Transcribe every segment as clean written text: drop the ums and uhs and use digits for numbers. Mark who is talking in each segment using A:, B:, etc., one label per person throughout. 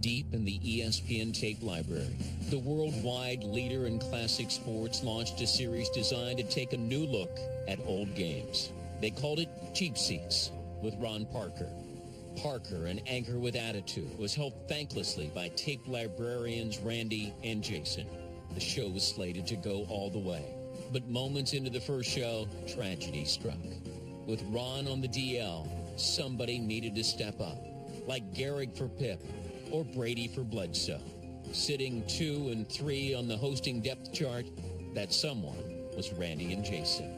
A: Deep in the ESPN tape library, the worldwide leader in classic sports launched a series designed to take a new look at old games. They called it Cheap Seats with Ron Parker. Parker, an anchor with attitude, was helped thanklessly by tape librarians Randy and Jason. The show was slated to go all the way. But moments into the first show, tragedy struck. With Ron on the DL, somebody needed to step up, like Gehrig for Pip or Brady for Bledsoe. Sitting 2 and 3 on the hosting depth chart, that someone was Randy and Jason.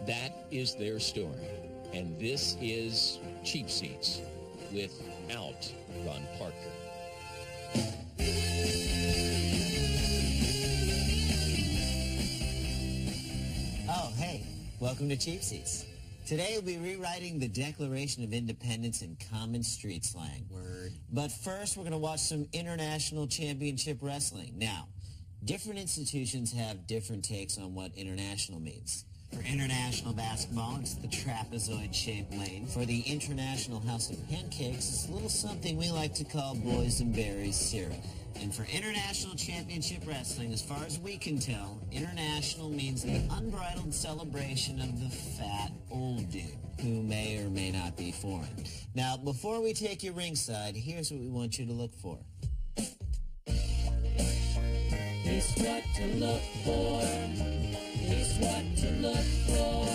A: That is their story. And this is Cheap Seats without Ron Parker.
B: Oh, hey, welcome to Cheap Seats. Today we'll be rewriting the Declaration of Independence in common street slang. Word. But first we're going to watch some international championship wrestling. Now, different institutions have different takes on what international means. For international basketball, it's the trapezoid-shaped lane. For the International House of Pancakes, it's a little something we like to call boysenberry syrup. And for international championship wrestling, as far as we can tell, international means the unbridled celebration of the fat old dude, who may or may not be foreign. Now, before we take you ringside, here's what we want you to look for.
C: It's what to look for. It's what to look for.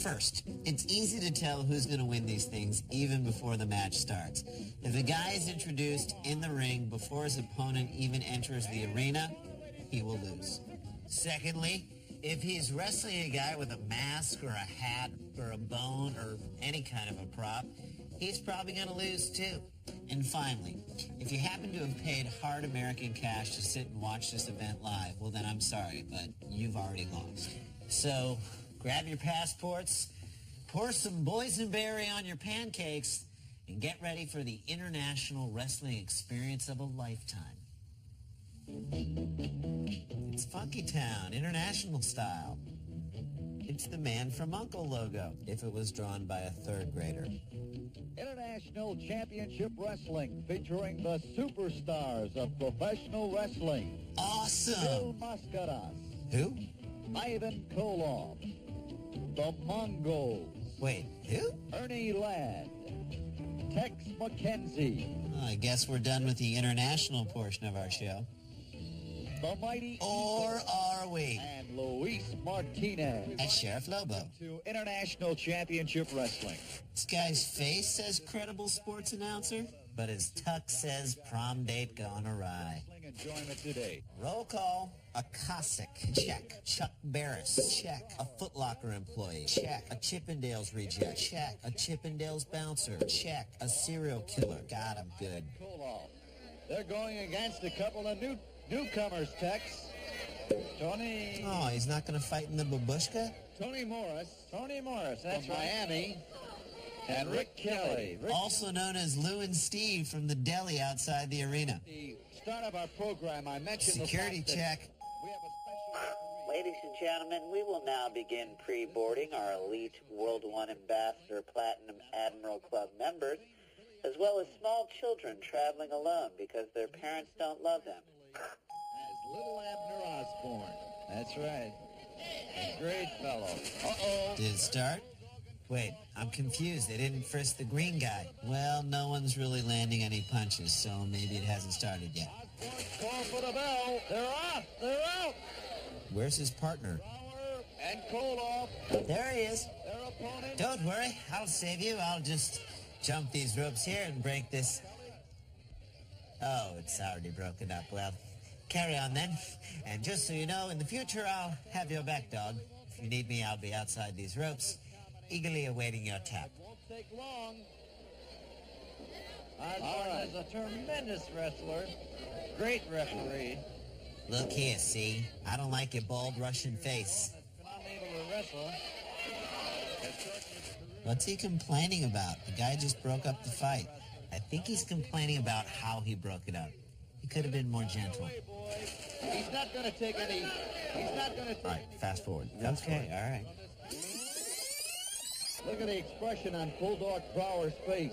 B: First, it's easy to tell who's going to win these things even before the match starts. If a guy is introduced in the ring before his opponent even enters the arena, he will lose. Secondly, if he's wrestling a guy with a mask or a hat or a bone or any kind of a prop, he's probably going to lose too. And finally, if you happen to have paid hard American cash to sit and watch this event live, well then I'm sorry, but you've already lost. So, grab your passports, pour some boysenberry on your pancakes, and get ready for the international wrestling experience of a lifetime. It's Funky Town, international style. It's the Man from U.N.C.L.E. logo, if it was drawn by a third grader.
D: International Championship Wrestling, featuring the superstars of professional wrestling.
B: Awesome!
D: Bill Mascaras.
B: Who?
D: Ivan Koloff. The Mongols.
B: Wait, who?
D: Ernie Ladd. Tex McKenzie.
B: Well, I guess we're done with the international portion of our show.
D: The Mighty
B: Or
D: Eagle.
B: are we?
D: And Luis Martinez.
B: That's Sheriff Lobo.
D: To International Championship Wrestling.
B: This guy's face says credible sports announcer, but his tux says prom date gone awry.
D: Enjoyment today.
B: Roll call. A Cossack. Check. Chuck Barris. Check. A Foot Locker employee. Check. A Chippendales reject. Check. A Chippendales bouncer. Check. A serial killer. Got him. Good.
D: Koloff. They're going against a couple of newcomers, Tex. Tony.
B: Oh, he's not going to fight in the babushka?
D: Tony Morris, that's right. Miami. And Rick Kelly.
B: Also known as Lou and Steve from the deli outside the arena.
D: The start of our program, I mentioned
B: security check.
D: We have a special
E: Ladies and gentlemen, we will now begin pre-boarding our elite World One Ambassador Platinum Admiral Club members, as well as small children traveling alone because their parents don't love them.
D: as little Abner Osborne. That's right. A great fellow. Uh-oh.
B: Did it start? Wait, I'm confused. They didn't frisk the green guy. Well, no one's really landing any punches, so maybe it hasn't started yet.
D: Call for the bell. They're off. They're out.
B: Where's his partner?
D: And Koloff.
B: There he is.
D: Their opponent.
B: Don't worry, I'll save you. I'll just jump these ropes here and break this. Oh, it's already broken up. Well, carry on then. And just so you know, in the future, I'll have your back, dog. If you need me, I'll be outside these ropes, eagerly awaiting your tap.
D: Won't take long. Osborne is a tremendous wrestler. Great referee.
B: Look here, see? I don't like your bald Russian face.
D: Not able to wrestle.
B: What's he complaining about? The guy just broke up the fight. I think he's complaining about how he broke it up. He could have been more gentle.
D: He's not going to take any... He's not going to take...
B: All right, fast forward.
D: Okay,
B: all right.
D: Look at the expression on Bulldog Brower's face.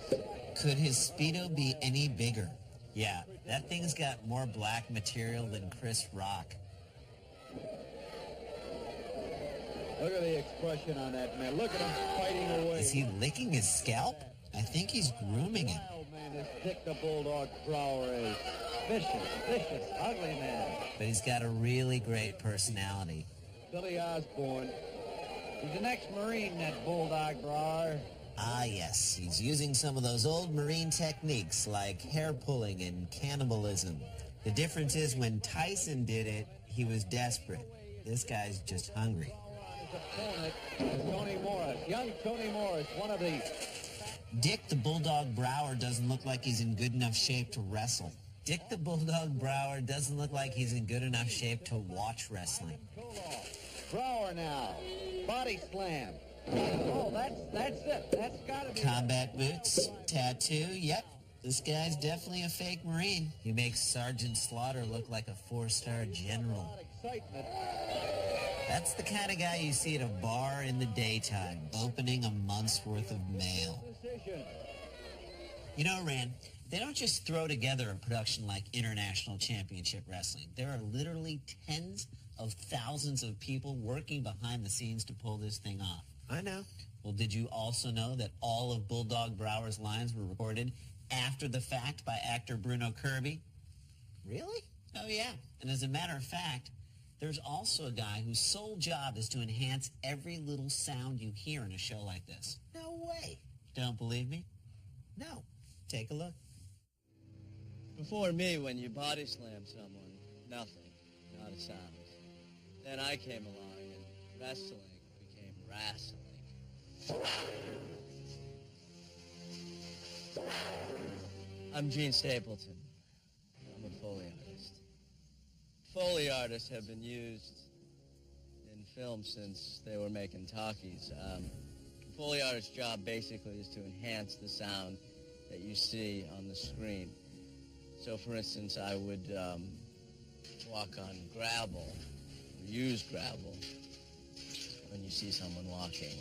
B: Could his Speedo be any bigger? Yeah, that thing's got more black material than Chris Rock.
D: Look at the expression on that man. Look at him fighting away.
B: Is he licking his scalp? I think he's grooming him.
D: Wild man, this Dick the Bulldog Brower is. Vicious, ugly man.
B: But he's got a really great personality.
D: Billy Osborne. He's an ex-Marine, that Bulldog Brower.
B: Ah, yes. He's using some of those old Marine techniques like hair pulling and cannibalism. The difference is when Tyson did it, he was desperate. This guy's just hungry.
D: His opponent is Tony Morris. Young Tony Morris, one of the...
B: Dick the Bulldog Brower doesn't look like he's in good enough shape to wrestle. Dick the Bulldog Brower doesn't look like he's in good enough shape to watch wrestling.
D: Brower now. Body slam. Oh, that's it. That's got to be...
B: Combat boots, tattoo, yep. This guy's definitely a fake Marine. He makes Sergeant Slaughter look like a 4-star general.
D: Excitement.
B: That's the kind of guy you see at a bar in the daytime, opening a month's worth of mail. You know, Rand, they don't just throw together a production like International Championship Wrestling. There are literally tens of thousands of people working behind the scenes to pull this thing off.
F: I know.
B: Well, did you also know that all of Bulldog Brower's lines were recorded after the fact by actor Bruno Kirby?
F: Really?
B: Oh, yeah. And as a matter of fact, there's also a guy whose sole job is to enhance every little sound you hear in a show like this.
F: No way.
B: Don't believe me?
F: No.
B: Take a look.
G: Before me, when you body slam someone, nothing, not a sound. Then I came along and wrestling became wrestling. I'm Gene Stapleton. I'm a Foley artist. Foley artists have been used in film since they were making talkies. Foley artist's job basically is to enhance the sound that you see on the screen. So, for instance, I would walk on gravel, or use gravel, when you see someone walking.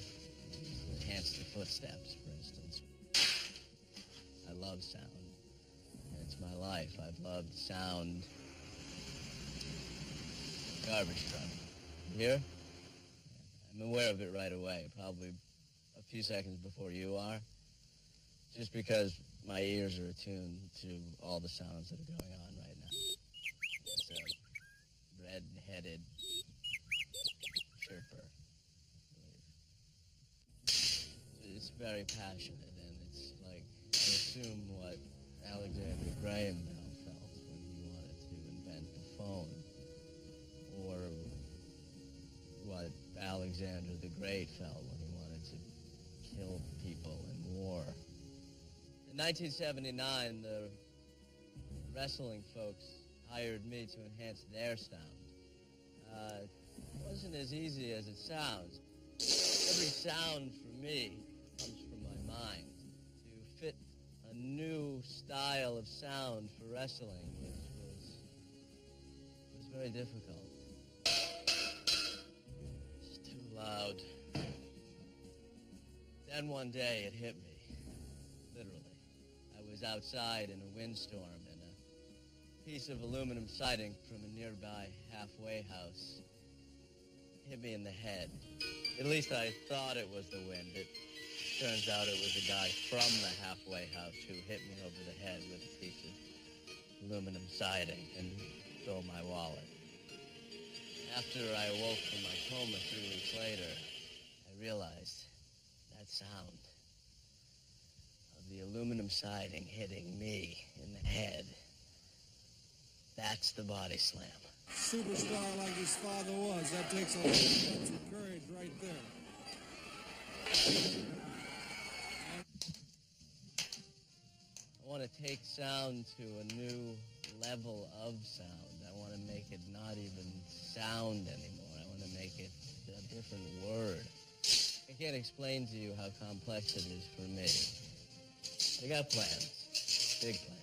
G: Enhance the footsteps, for instance. I love sound. It's my life. I've loved sound. Garbage truck. Here? I'm aware of it right away, probably a few seconds before you are, just because my ears are attuned to all the sounds that are going on right now. It's a red-headed chirper, I believe. It's very passionate, and it's like, I assume what Alexander Graham Bell felt when he wanted to invent the phone, or what Alexander the Great felt when he wanted to kill people in war. In 1979, the wrestling folks hired me to enhance their sound. It wasn't as easy as it sounds. Every sound for me comes from my mind. To fit a new style of sound for wrestling was very difficult. It's too loud. Then one day it hit me, literally. I was outside in a windstorm, and a piece of aluminum siding from a nearby halfway house hit me in the head. At least I thought it was the wind. It turns out it was a guy from the halfway house who hit me over the head with a piece of aluminum siding and stole my wallet. After I awoke from my coma 3 weeks later, I realized that sound of the aluminum siding hitting me in the head, that's the body slam.
H: Superstar like his father was, that takes a whole bunch of courage right there.
G: I want to take sound to a new level of sound. I want to make it not even sound anymore. I want to make it a different word. I can't explain to you how complex it is for me. I got plans, big plans.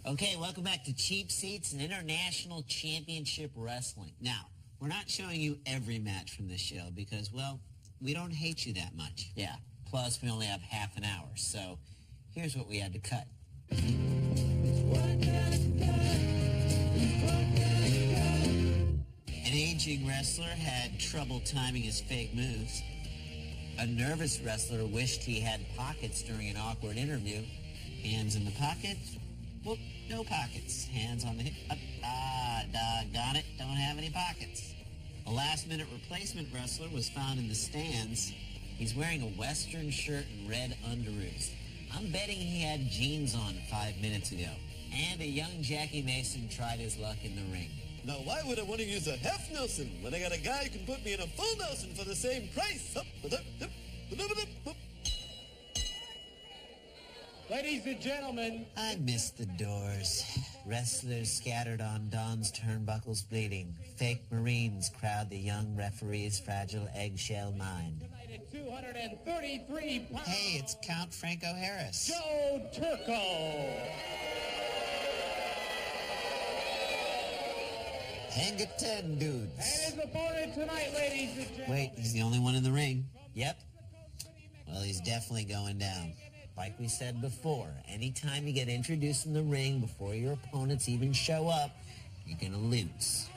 B: Okay, welcome back to Cheap Seats and International Championship Wrestling. Now, We're not showing you every match from this show because, well, we don't hate you that much. Yeah. Plus, we only have half an hour, so here's what we had to cut. An aging wrestler had trouble timing his fake moves. A nervous wrestler wished he had pockets during an awkward interview. Hands in the pockets? Whoop, no pockets. Hands on the hip. Doggone it, don't have any pockets. A last-minute replacement wrestler was found in the stands. He's wearing a Western shirt and red underoos. I'm betting he had jeans on 5 minutes ago. And a young Jackie Mason tried his luck in the ring.
I: Now, why would I want to use a half Nelson when I got a guy who can put me in a full Nelson for the same price?
C: Ladies and gentlemen,
B: I miss the doors. Wrestlers scattered on Don's turnbuckles bleeding. Fake Marines crowd the young referee's fragile eggshell mind.
C: tonight at 233 pounds,
B: Hey, it's Count Franco Harris.
C: Joe Turco.
B: Hang it 10 dudes.
C: And his opponent tonight, ladies and gentlemen.
B: Wait, he's the only one in the ring. Yep. Well, he's definitely going down. Like we said before, anytime you get introduced in the ring before your opponents even show up, you're gonna lose.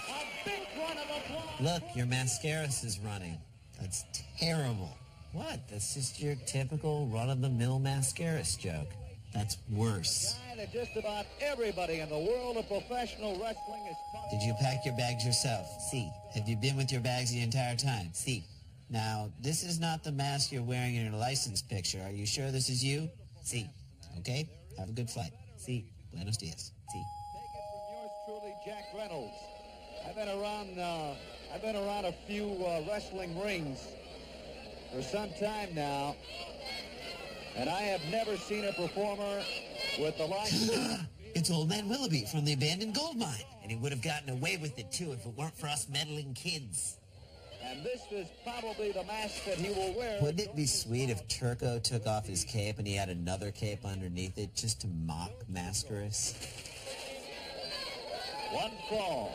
C: A big round of applause.
B: Look, your mascaras is running. That's terrible. What? That's just your typical run-of-the-mill mascaras joke. That's worse.
D: Guy that just about everybody in the world of professional wrestling is talking.
B: Did you pack your bags yourself? See. Have you been with your bags the entire time? See. Now, this is not the mask you're wearing in your license picture. Are you sure this is you? See. Okay? Have a good flight. See. Buenos dias. See.
D: Take it from yours truly, Jack Reynolds. I've been around a few wrestling rings for some time now, and I have never seen a performer with the likes of...
B: It's Old Man Willoughby from the abandoned gold mine. And he would have gotten away with it, too, if it weren't for us meddling kids.
D: And this is probably the mask that he will wear.
B: Wouldn't it be sweet if Turco took off his cape and he had another cape underneath it just to mock Mascaras?
D: One fall.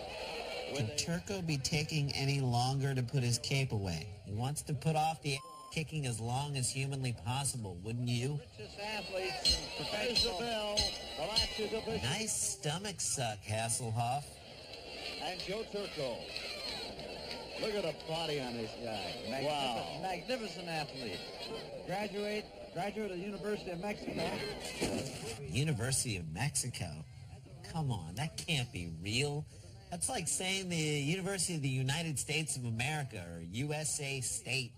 B: Can Turco be taking any longer to put his cape away? He wants to put off the kicking as long as humanly possible, wouldn't you?
D: Richest athletes and professional bell. The latches of this.
B: Nice stomach suck, Hasselhoff.
D: And Joe Turco. Look at the body on this guy. Wow. Magnificent athlete. Graduate of the University of Mexico.
B: University of Mexico? Come on, that can't be real. That's like saying the University of the United States of America or USA State.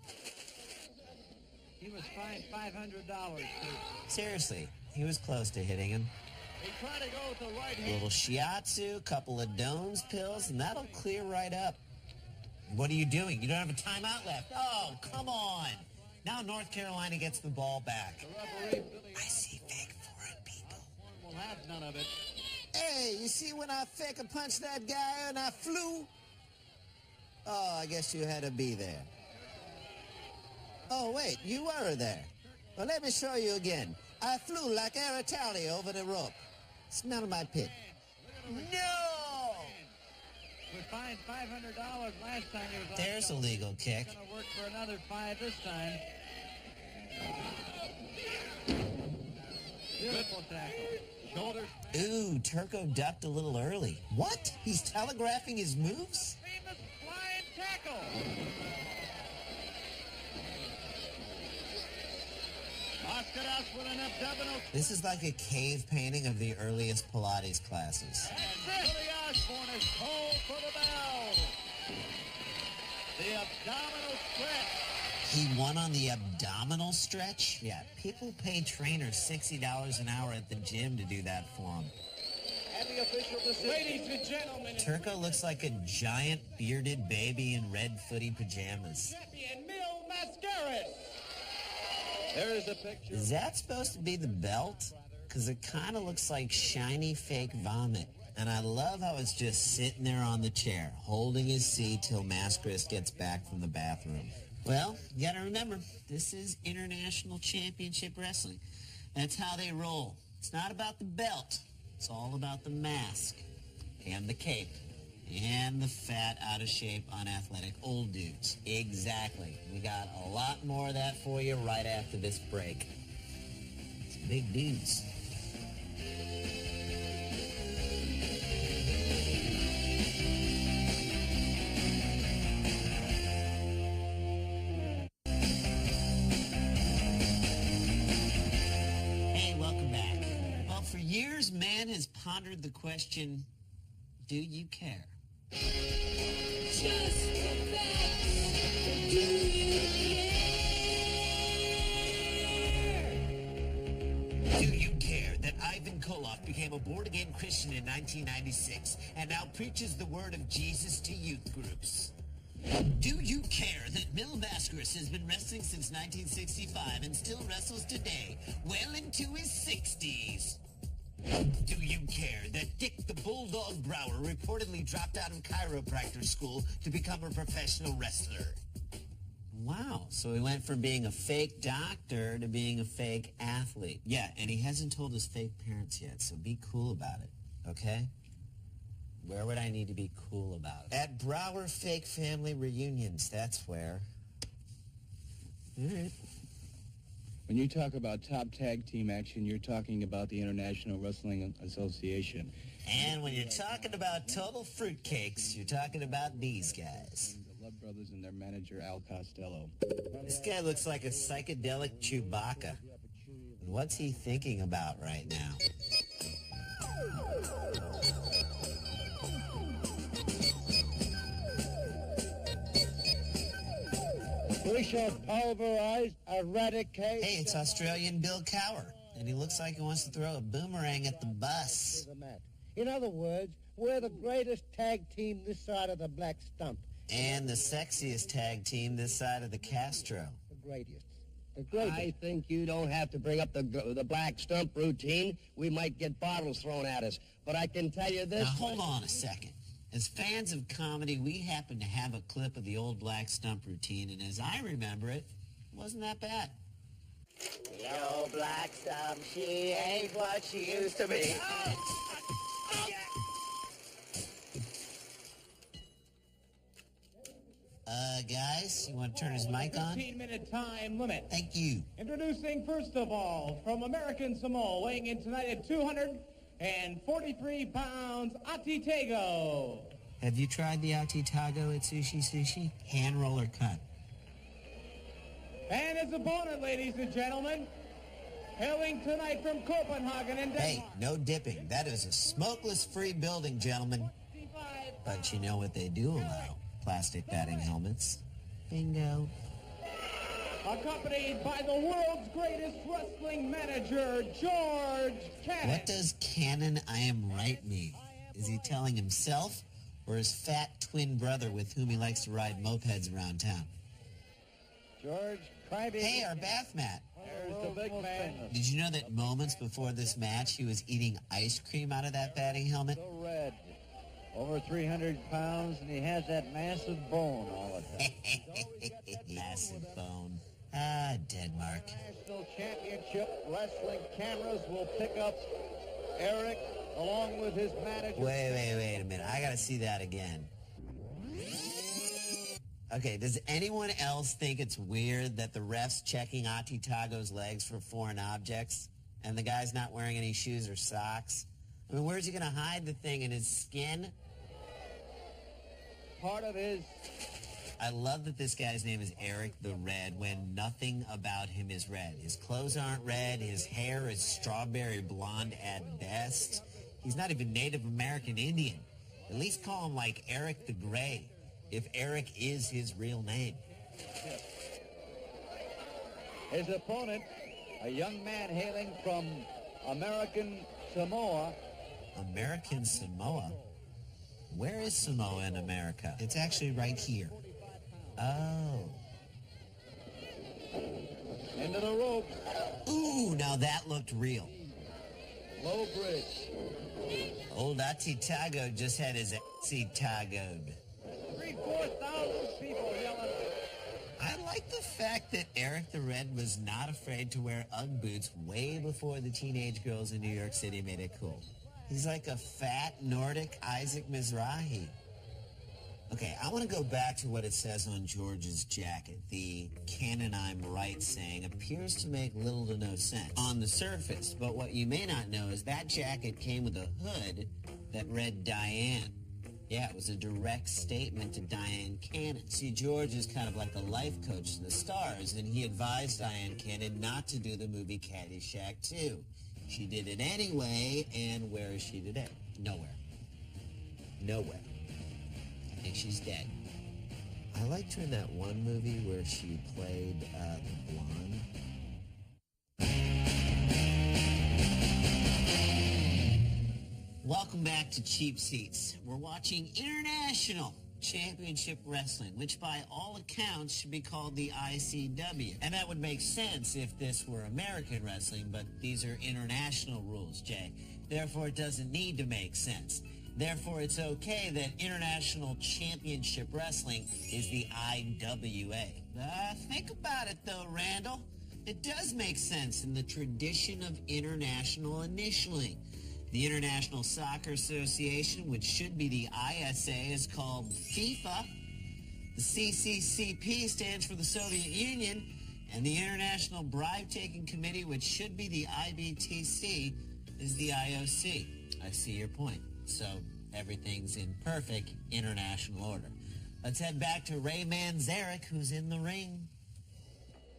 D: He was fined $500.
B: Seriously, he was close to hitting him.
D: He tried to go with the right
B: A
D: hand.
B: little shiatsu, couple of Doan's pills, and that'll clear right up. What are you doing? You don't have a timeout left. Oh, come on. Now North Carolina gets the ball back.
D: The referee, Billy
B: I see fake foreign people.
D: will have none of it.
B: Hey, you see when I fake a punch that guy and I flew? Oh, I guess you had to be there. Oh, wait, you were there. Well, let me show you again. I flew like Air Italia over the rope. Smell my pit. No!
D: We fined $500 last time he was on.
B: There's a legal kick.
D: Going to work for another $5 this time. Beautiful tackle. Shoulders.
B: Ooh, Turco ducked a little early. What? He's telegraphing his moves?
D: Famous flying tackle. Mascaras with an abdominal.
B: This is like a cave painting of the earliest Pilates classes.
D: And Billy Osborne is called for the bell. The abdominal stretch.
B: He won on the abdominal stretch? Yeah, people pay trainers $60 an hour at the gym to do that for them.
D: And the official decision.
C: Ladies and gentlemen,
B: Turco looks like a giant bearded baby in red footy pajamas.
C: champion Mil Mascaras.
D: There is a picture.
B: Is that supposed to be the belt? Because it kind of looks like shiny fake vomit. And I love how it's just sitting there on the chair, holding his seat till Mascaras gets back from the bathroom. Well, you gotta remember, this is International Championship Wrestling. That's how they roll. It's not about the belt. It's all about the mask and the cape And the fat, out-of-shape, unathletic old dudes. Exactly. We got a lot more of that for you right after this break. It's big dudes. Hey, welcome back. Well, for years, man has pondered the question, do you care?
C: Just the facts. Do you care?
B: Do you care that Ivan Koloff became a born-again Christian in 1996 and now preaches the word of Jesus to youth groups? Do you care that Mil Mascaris has been wrestling since 1965 and still wrestles today, well into his 60s? Do you care that Dick the Bulldog Brower reportedly dropped out of chiropractor school to become a professional wrestler? Wow, so he went from being a fake doctor to being a fake athlete. Yeah, and he hasn't told his fake parents yet, so be cool about it, okay? Where would I need to be cool about it? At Brower Fake Family Reunions, that's where. All right.
J: When you talk about top tag team action, you're talking about the International Wrestling Association.
B: And when you're talking about total fruitcakes, you're talking about these guys.
J: The Love Brothers and their manager, Al Costello.
B: This guy looks like a psychedelic Chewbacca. And what's he thinking about right now?
K: We shall pulverize, eradicate...
B: Hey, it's Australian Bill Cower, and he looks like he wants to throw a boomerang at the bus.
K: In other words, we're the greatest tag team this side of the black stump.
B: And the sexiest tag team this side of the Castro.
K: The greatest. The greatest.
L: I think you don't have to bring up the black stump routine. We might get bottles thrown at us. But I can tell you this...
B: Now, hold on a second. As fans of comedy, we happen to have a clip of the old black stump routine, and as I remember it, wasn't that bad.
E: Yo, black stump, she ain't what she used to be.
B: Guys, you want to turn his mic on?
M: 15-minute time limit.
B: Thank you.
M: Introducing, first of all, from American Samoa, weighing in tonight at 243 pounds, Atitago.
B: Have you tried the Atitago at Sushi Sushi? Hand roll or cut?
M: And his opponent, ladies and gentlemen, hailing tonight from Copenhagen and Denmark.
B: Hey, no dipping. That is a smokeless-free building, gentlemen. But you know what they do allow? Plastic batting helmets. Bingo.
M: Accompanied by the world's greatest wrestling manager, George Cannon.
B: What does Cannon I am right mean? Is he telling himself or his fat twin brother with whom he likes to ride mopeds around town?
D: George, crybaby.
B: Hey, our bath mat.
D: There's the big man.
B: Did you know that moments before this match he was eating ice cream out of that batting helmet?
D: So red. Over 300 pounds, and he has that massive bone all the time.
B: Massive bone. Ah, Denmark.
D: National Championship Wrestling cameras will pick up Eric along with his manager.
B: Wait a minute. I gotta see that again. Okay, does anyone else think it's weird that the ref's checking Atitago's legs for foreign objects and the guy's not wearing any shoes or socks? I mean, where's he gonna hide the thing, in his skin?
D: Part of his...
B: I love that this guy's name is Eric the Red when nothing about him is red. His clothes aren't red. His hair is strawberry blonde at best. He's not even Native American Indian. At least call him like Eric the Gray, if Eric is his real name.
D: His opponent, a young man hailing from American Samoa.
B: American Samoa? Where is Samoa in America? It's actually right here. Oh.
D: Into the ropes.
B: Ooh, now that looked real.
D: Low bridge.
B: Old Atitago just had his tagoed.
D: 3,000-4,000 people yelling.
B: I like the fact that Eric the Red was not afraid to wear Ugg boots way before the teenage girls in New York City made it cool. He's like a fat Nordic Isaac Mizrahi. Okay, I want to go back to what it says on George's jacket. The "Canon I'm Right" saying appears to make little to no sense on the surface, but what you may not know is that jacket came with a hood that read Diane. Yeah, it was a direct statement to Diane Cannon. See, George is kind of like a life coach to the stars, and he advised Diane Cannon not to do the movie Caddyshack 2. She did it anyway, and where is she today? Nowhere. Nowhere. I think she's dead. I liked her in that one movie where she played the blonde. Welcome back to Cheap Seats. We're watching International Championship Wrestling, which by all accounts should be called the ICW. And that would make sense if this were American wrestling, but these are international rules, Jay. Therefore, it doesn't need to make sense. Therefore, it's okay that International Championship Wrestling is the IWA. Think about it, though, Randall. It does make sense in the tradition of international initialing. The International Soccer Association, which should be the ISA, is called FIFA. The CCCP stands for the Soviet Union. And the International Bribe-Taking Committee, which should be the IBTC, is the IOC. I see your point. So everything's in perfect international order. Let's head back to Ray Manzarek, who's in the ring.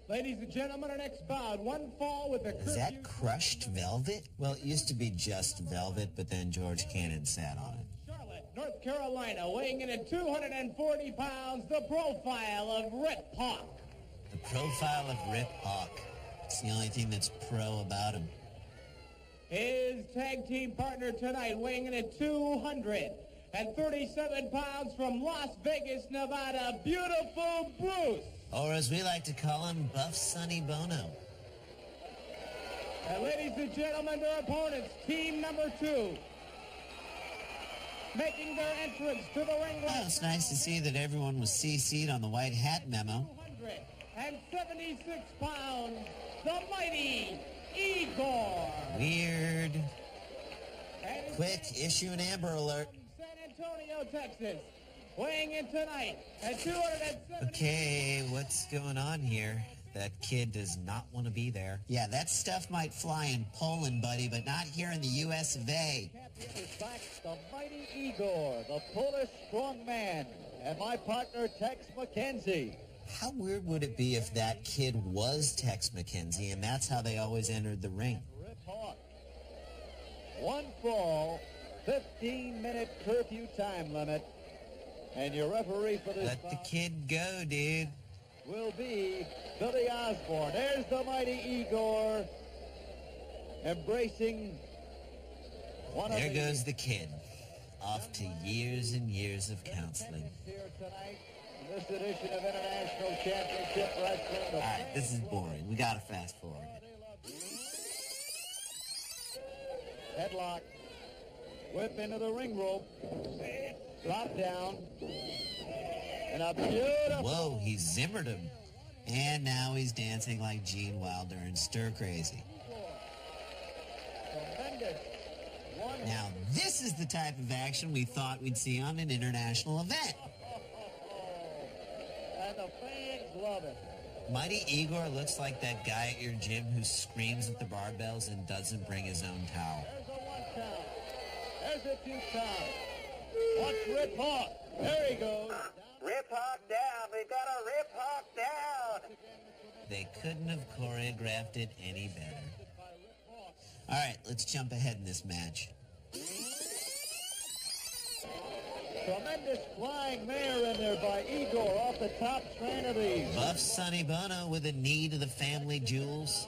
M: Ladies and gentlemen, our next bout, one fall with a
B: Is that crushed velvet? Well, it used to be just velvet, but then George Cannon sat on it.
M: Charlotte, North Carolina, weighing in at 240 pounds, the profile of Rip Hawk.
B: The profile of Rip Hawk. It's the only thing that's pro about him.
M: His tag team partner tonight, weighing in at 237 pounds from Las Vegas, Nevada, Beautiful Bruce.
B: Or as we like to call him, Buff Sonny Bono.
M: And ladies and gentlemen, their opponents, team number 2. Making their entrance to the ring.
B: Well, it's nice to see that everyone was CC'd on the white hat memo.
M: 276 pounds, the mighty Igor.
B: Weird. Quick, issue an Amber Alert.
M: San Antonio, Texas, weighing in tonight at 270.
B: Okay, what's going on here? That kid does not want to be there. Yeah, that stuff might fly in Poland, buddy, but not here in the US of A.
D: Champion is back, the mighty Igor, the Polish strongman, and my partner, Tex McKenzie.
B: How weird would it be if that kid was Tex McKenzie, and that's how they always entered the ring?
D: Rip Hawk. One fall, 15-minute curfew time limit, and your referee for this
B: Let the kid go, dude.
D: Will be Billy Osborne. There's the mighty Igor embracing one
B: There
D: of
B: goes the kid, off to years and years of counseling.
D: here tonight. This edition of International Championship Wrestling.
B: All right, this is boring. We gotta fast forward.
D: Headlock. Whip into the ring rope. Drop down. And a beautiful...
B: Whoa, he zimmered him. And now he's dancing like Gene Wilder and stir crazy.
D: Tremendous.
B: Now, this is the type of action we thought we'd see on an international event.
D: And the fans love it.
B: Mighty Igor looks like that guy at your gym who screams at the barbells and doesn't bring his own towel.
D: There's a 1 count. There's a 2 count. Watch Rip Hawk. There he goes.
E: Rip Hawk down. We've got a Rip Hawk down.
B: They couldn't have choreographed it any better. All right, let's jump ahead in this match.
D: Tremendous flying mare in there by Igor off the top strand of these.
B: Buff Sonny Bono with a knee to the family jewels.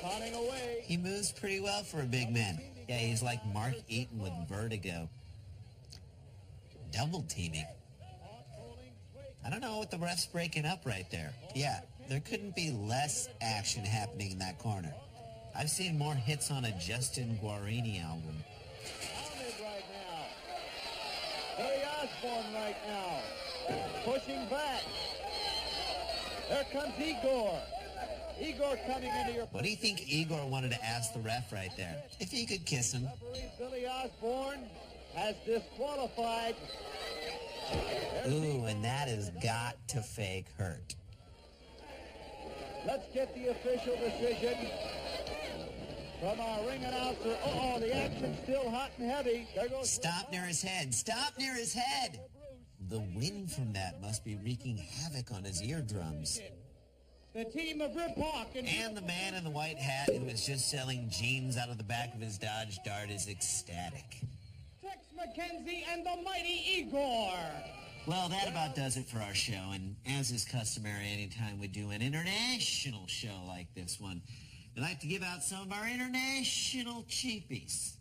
D: Conning away.
B: He moves pretty well for a big man. Yeah, he's like Mark Eaton with vertigo. Double teaming. I don't know what the ref's breaking up right there. Yeah, there couldn't be less action happening in that corner. I've seen more hits on a Justin Guarini album.
D: Mounted right now. Billy Osborne right now. Pushing back. There comes Igor. Igor coming into your...
B: What do you think Igor wanted to ask the ref right there? If he could kiss him.
D: Referee Billy Osborne has disqualified
B: Ooh, and that has got to fake hurt.
D: Let's get the official decision from our ring announcer. Oh, the action's still hot and heavy. There goes.
B: Stop near his head. Stop near his head. The wind from that must be wreaking havoc on his eardrums.
M: The team of Rip Hawk
B: And the man in the white hat who was just selling jeans out of the back of his Dodge Dart is ecstatic.
M: Tex McKenzie and the mighty Igor.
B: Well, that about does it for our show, and as is customary anytime we do an international show like this one, I'd like to give out some of our international cheapies.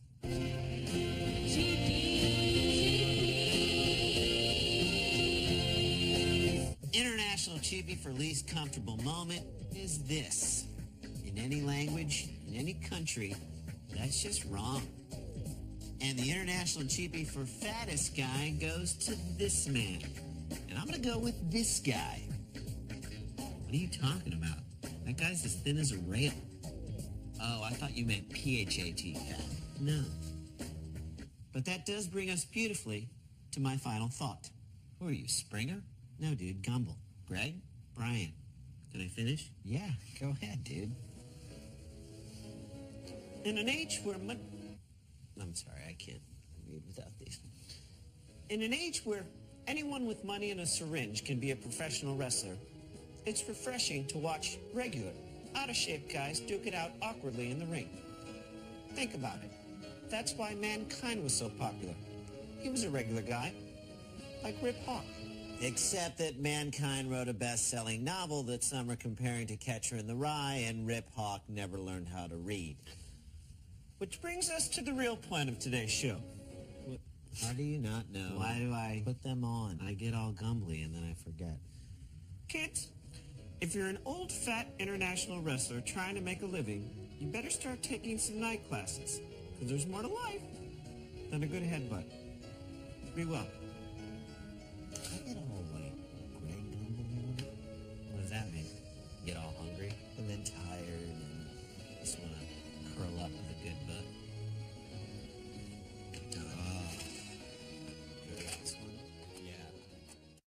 B: International cheapie for least comfortable moment is this. In any language, in any country, that's just wrong. And the international cheapie for fattest guy goes to this man. And I'm going to go with this guy. What are you talking about? That guy's as thin as a rail. Oh, I thought you meant P-H-A-T fat. No. But that does bring us beautifully to my final thought. Who are you, Springer? No, dude, Gumble. Greg? Brian. Can I finish?
F: Yeah, go ahead, dude.
B: In an age where I'm sorry, I can't read without these. In an age where anyone with money and a syringe can be a professional wrestler, it's refreshing to watch regular, out-of-shape guys duke it out awkwardly in the ring. Think about it. That's why Mankind was so popular. He was a regular guy, like Rip Hawk. Except that Mankind wrote a best-selling novel that some are comparing to Catcher in the Rye, and Rip Hawk never learned how to read. Which brings us to the real point of today's show.
F: How do you not know?
B: Why do I
F: put them on?
B: I get all gumbly and then I forget. Kids, if you're an old, fat international wrestler trying to make a living, you better start taking some night classes, because there's more to life than a good headbutt. Be well.